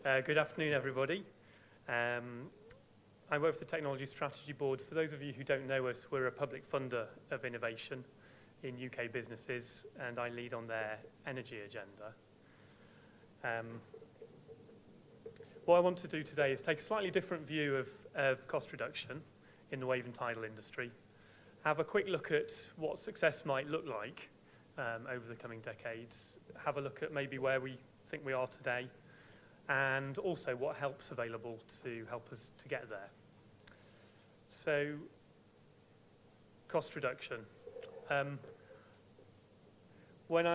Good afternoon, everybody. I work for the Technology Strategy Board. For those of you who don't know us, we're a public funder of innovation in UK businesses, and I lead on their energy agenda. What I want to do today is take a slightly different view of cost reduction in the wave and tidal industry, have a quick look at what success might look like over the coming decades, have a look at maybe where we think we are today, and also what help's available to help us to get there. So, cost reduction. Often when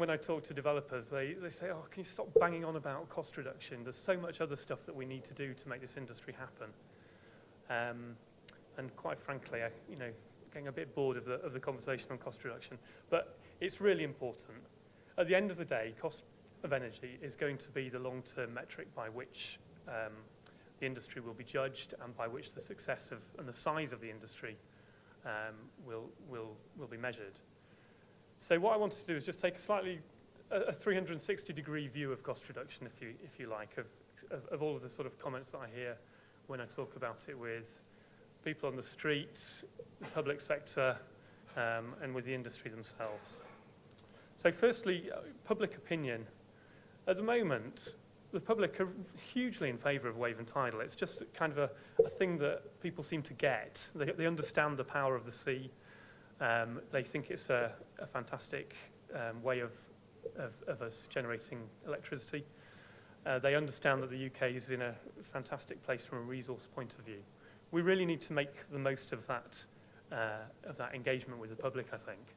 I talk to developers, they say, "Oh, can you stop banging on about cost reduction? There's so much other stuff that we need to do to make this industry happen." And quite frankly, getting a bit bored of the conversation on cost reduction. But it's really important. At the end of the day, cost of energy is going to be the long-term metric by which the industry will be judged, and by which the success and the size of the industry will be measured. So what I wanted to do is just take a 360-degree view of cost reduction, if you like, of all of the sort of comments that I hear when I talk about it with people on the streets, the public sector, and with the industry themselves. So firstly, public opinion. At the moment, the public are hugely in favour of wave and tidal. It's just kind of a thing that people seem to get. They understand the power of the sea. They think it's a fantastic way of us generating electricity. They understand that the UK is in a fantastic place from a resource point of view. We really need to make the most of that engagement with the public, I think.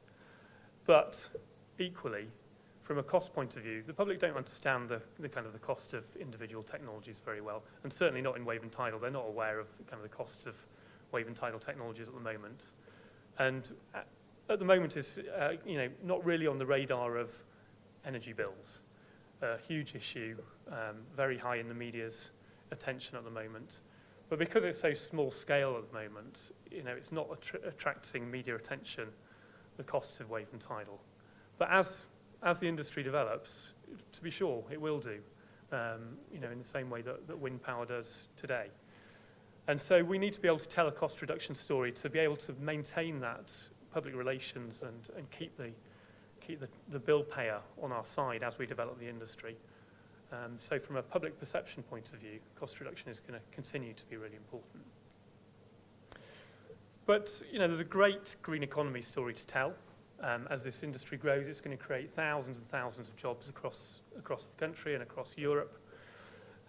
But equally, from a cost point of view, the public don't understand the kind of the cost of individual technologies very well, and certainly not in wave and tidal. They're not aware of the kind of the costs of wave and tidal technologies at the moment. And at the moment is not really on the radar of energy bills. A huge issue, very high in the media's attention at the moment. But because it's so small scale at the moment, it's not attracting media attention, the costs of wave and tidal. But as the industry develops, to be sure, it will do, in the same way that wind power does today. And so we need to be able to tell a cost reduction story to be able to maintain that public relations and keep the bill payer on our side as we develop the industry. So from a public perception point of view, cost reduction is going to continue to be really important. But there's a great green economy story to tell. As this industry grows, it's going to create thousands and thousands of jobs across the country and across Europe.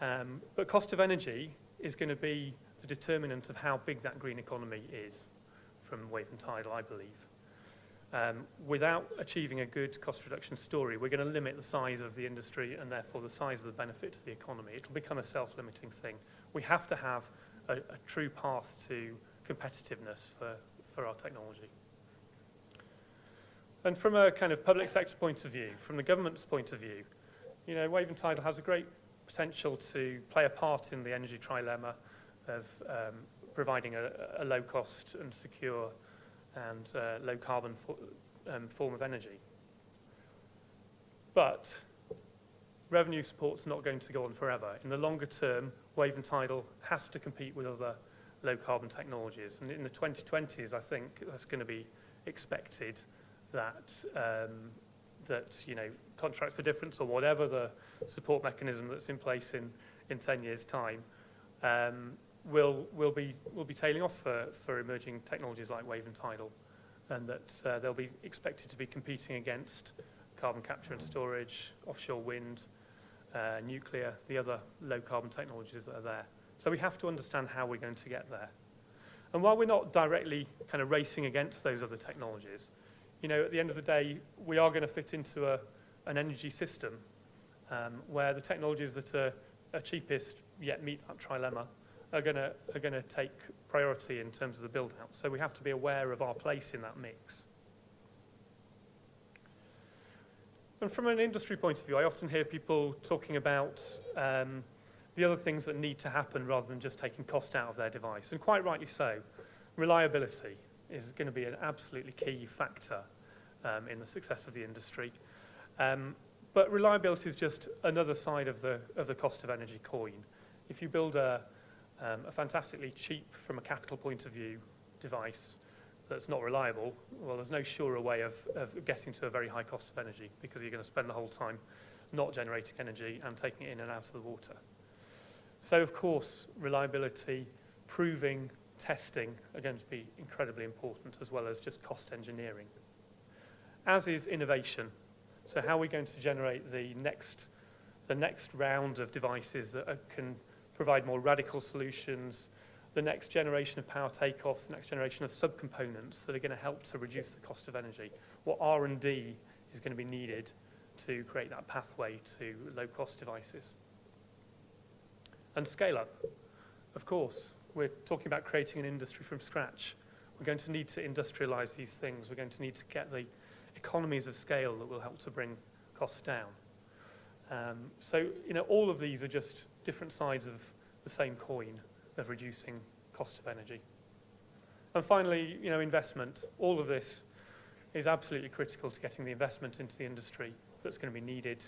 But cost of energy is going to be the determinant of how big that green economy is from wave and tidal, I believe. Without achieving a good cost reduction story, we're going to limit the size of the industry and therefore the size of the benefit to the economy. It'll become a self-limiting thing. We have to have a true path to competitiveness for our technology. And from a kind of public sector point of view, from the government's point of view, wave and tidal has a great potential to play a part in the energy trilemma of providing a low-cost and secure and low-carbon form of energy. But revenue support's not going to go on forever. In the longer term, wave and tidal has to compete with other low-carbon technologies. And in the 2020s, I think that's going to be expected that contracts for difference or whatever the support mechanism that's in place in 10 years' time will be tailing off for emerging technologies like wave and tidal, and that they'll be expected to be competing against carbon capture and storage, offshore wind, nuclear, the other low-carbon technologies that are there. So we have to understand how we're going to get there. And while we're not directly kind of racing against those other technologies, at the end of the day, we are going to fit into an energy system where the technologies that are cheapest yet meet that trilemma are going to take priority in terms of the build-out. So we have to be aware of our place in that mix. And from an industry point of view, I often hear people talking about the other things that need to happen rather than just taking cost out of their device. And quite rightly so. Reliability is going to be an absolutely key factor in the success of the industry. But reliability is just another side of the cost of energy coin. If you build a fantastically cheap, from a capital point of view, device that's not reliable, well, there's no surer way of getting to a very high cost of energy, because you're going to spend the whole time not generating energy and taking it in and out of the water. So, of course, reliability, proving, testing are going to be incredibly important, as well as just cost engineering. As is innovation. So how are we going to generate the next round of devices that can provide more radical solutions, the next generation of power takeoffs, the next generation of subcomponents that are going to help to reduce the cost of energy? What R&D is going to be needed to create that pathway to low-cost devices? And scale up, of course. We're talking about creating an industry from scratch. We're going to need to industrialize these things. We're going to need to get the economies of scale that will help to bring costs down. So, all of these are just different sides of the same coin of reducing cost of energy. And finally, investment. All of this is absolutely critical to getting the investment into the industry that's going to be needed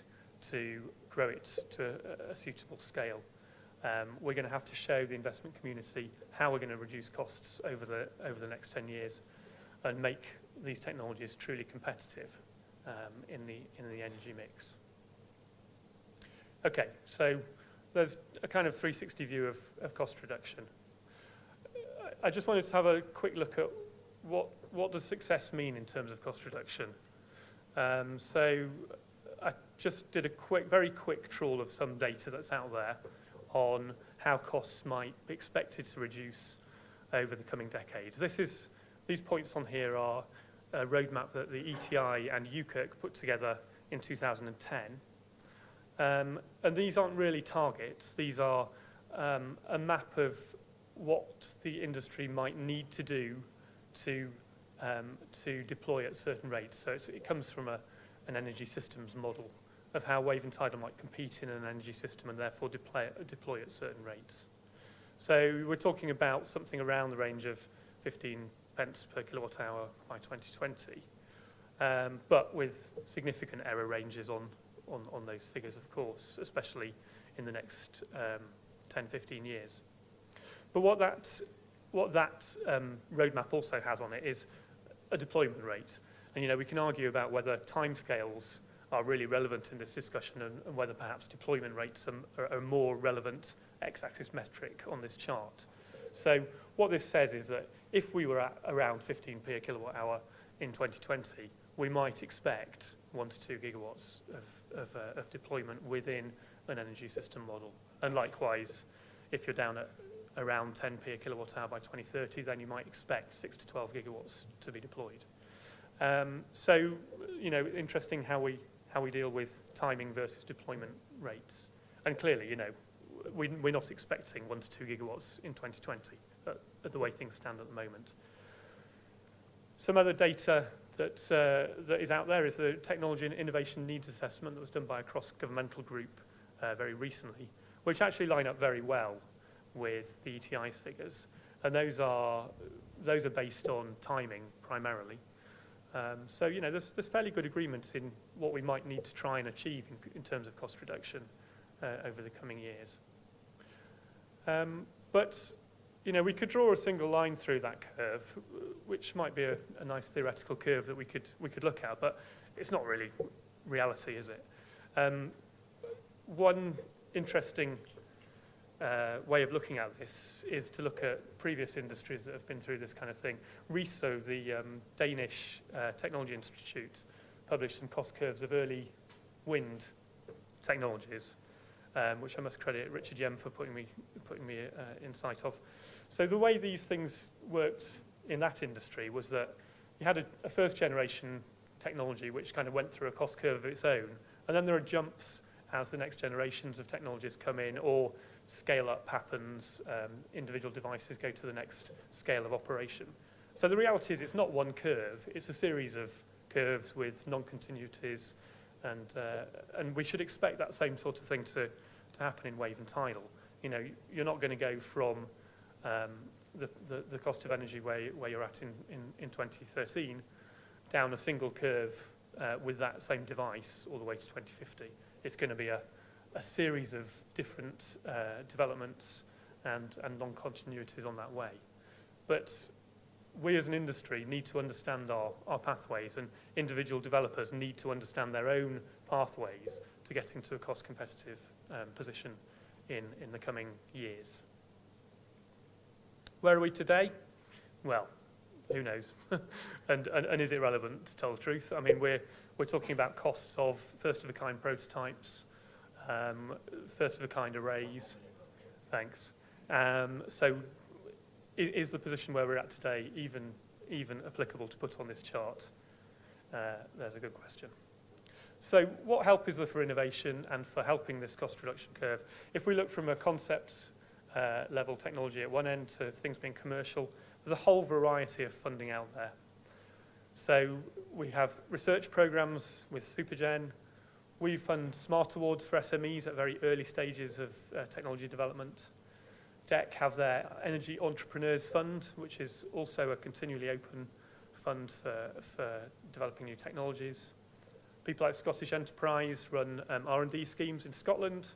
to grow it to a suitable scale. We're going to have to show the investment community how we're going to reduce costs over the next 10 years and make these technologies truly competitive in the energy mix. Okay, so there's a kind of 360 view of cost reduction. I just wanted to have a quick look at what does success mean in terms of cost reduction. So I just did a very quick trawl of some data that's out there on how costs might be expected to reduce over the coming decades. These points on here are a roadmap that the ETI and UKIRK put together in 2010. And these aren't really targets. These are a map of what the industry might need to do to deploy at certain rates. So it comes from an energy systems model of how wave and tidal might compete in an energy system and therefore deploy at certain rates. So we're talking about something around the range of 15 pence per kilowatt hour by 2020, but with significant error ranges on those figures, of course, especially in the next 10, 15 years. But what that roadmap also has on it is a deployment rate. And we can argue about whether timescales are really relevant in this discussion and whether perhaps deployment rates are a more relevant x-axis metric on this chart. So what this says is that if we were at around 15p a kilowatt hour in 2020, we might expect 1 to 2 gigawatts of deployment within an energy system model. And likewise, if you're down at around 10p a kilowatt hour by 2030, then you might expect 6 to 12 gigawatts to be deployed. So, interesting how we deal with timing versus deployment rates. And clearly, we're not expecting 1 to 2 gigawatts in 2020 at the way things stand at the moment. Some other data that is out there is the Technology and Innovation Needs Assessment that was done by a cross-governmental group very recently, which actually line up very well with the ETI's figures. And those are based on timing primarily. So, there's fairly good agreement in what we might need to try and achieve in terms of cost reduction over the coming years. But, we could draw a single line through that curve, which might be a nice theoretical curve that we could look at, but it's not really reality, is it? One interesting way of looking at this is to look at previous industries that have been through this kind of thing. RISO, the Danish Technology Institute, published some cost curves of early wind technologies, which I must credit Richard Yem for putting me in sight of. So the way these things worked in that industry was that you had a first generation technology which kind of went through a cost curve of its own, and then there are jumps as the next generations of technologies come in, or scale up happens, individual devices go to the next scale of operation. So the reality is it's not one curve, it's a series of curves with non-continuities, and we should expect that same sort of thing to happen in wave and tidal. You're not going to go from the cost of energy where you're at in 2013 down a single curve with that same device all the way to 2050. It's going to be a series of different developments and long continuities on that way. But we as an industry need to understand our pathways, and individual developers need to understand their own pathways to getting to a cost competitive position in the coming years. Where are we today? Well, who knows? and is it relevant, to tell the truth? I mean, we're talking about costs of first-of-a-kind prototypes, first-of-a-kind arrays. Thanks. So is the position where we're at today even applicable to put on this chart? There's a good question. So what help is there for innovation and for helping this cost reduction curve? If we look from a concept level technology at one end to things being commercial, there's a whole variety of funding out there. So we have research programs with Supergen. We fund Smart Awards for SMEs at very early stages of technology development. DEC have their Energy Entrepreneurs Fund, which is also a continually open fund for developing new technologies. People like Scottish Enterprise run R&D schemes in Scotland.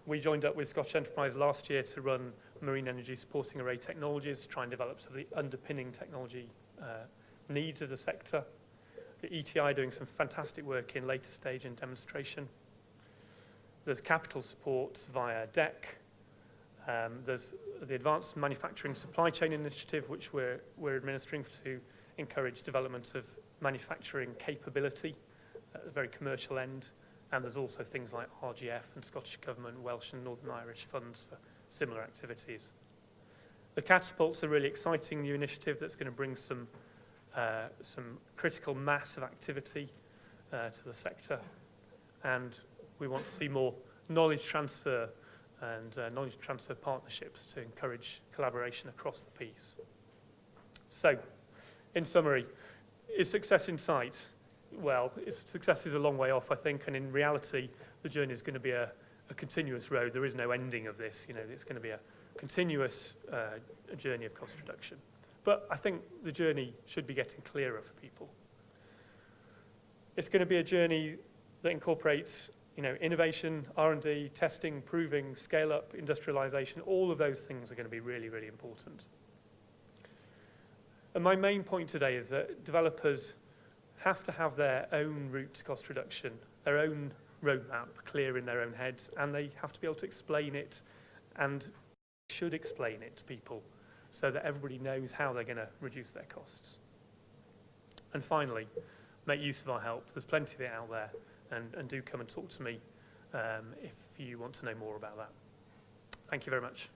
We joined up with Scottish Enterprise last year to run marine energy supporting array technologies, to try and develop some of the underpinning technology needs of the sector. The ETI doing some fantastic work in later stage and demonstration. There's capital support via DEC. There's the Advanced Manufacturing Supply Chain Initiative, which we're administering to encourage development of manufacturing capability at the very commercial end. And there's also things like RGF and Scottish Government, Welsh and Northern Irish funds for similar activities. The Catapult's a really exciting new initiative that's going to bring some critical mass of activity to the sector. And we want to see more knowledge transfer and knowledge transfer partnerships to encourage collaboration across the piece. So, in summary, is success in sight? Well, success is a long way off, I think, and in reality, the journey is going to be a continuous road. There is no ending of this. You know, it's going to be a continuous journey of cost reduction. But I think the journey should be getting clearer for people. It's going to be a journey that incorporates, you know, innovation, R&D, testing, proving, scale-up, industrialization. All of those things are going to be really, really important. And my main point today is that developers have to have their own route to cost reduction, their own roadmap clear in their own heads, and they have to be able to explain it, and should explain it to people so that everybody knows how they're going to reduce their costs. And finally, make use of our help. There's plenty of it out there, and do come and talk to me if you want to know more about that. Thank you very much.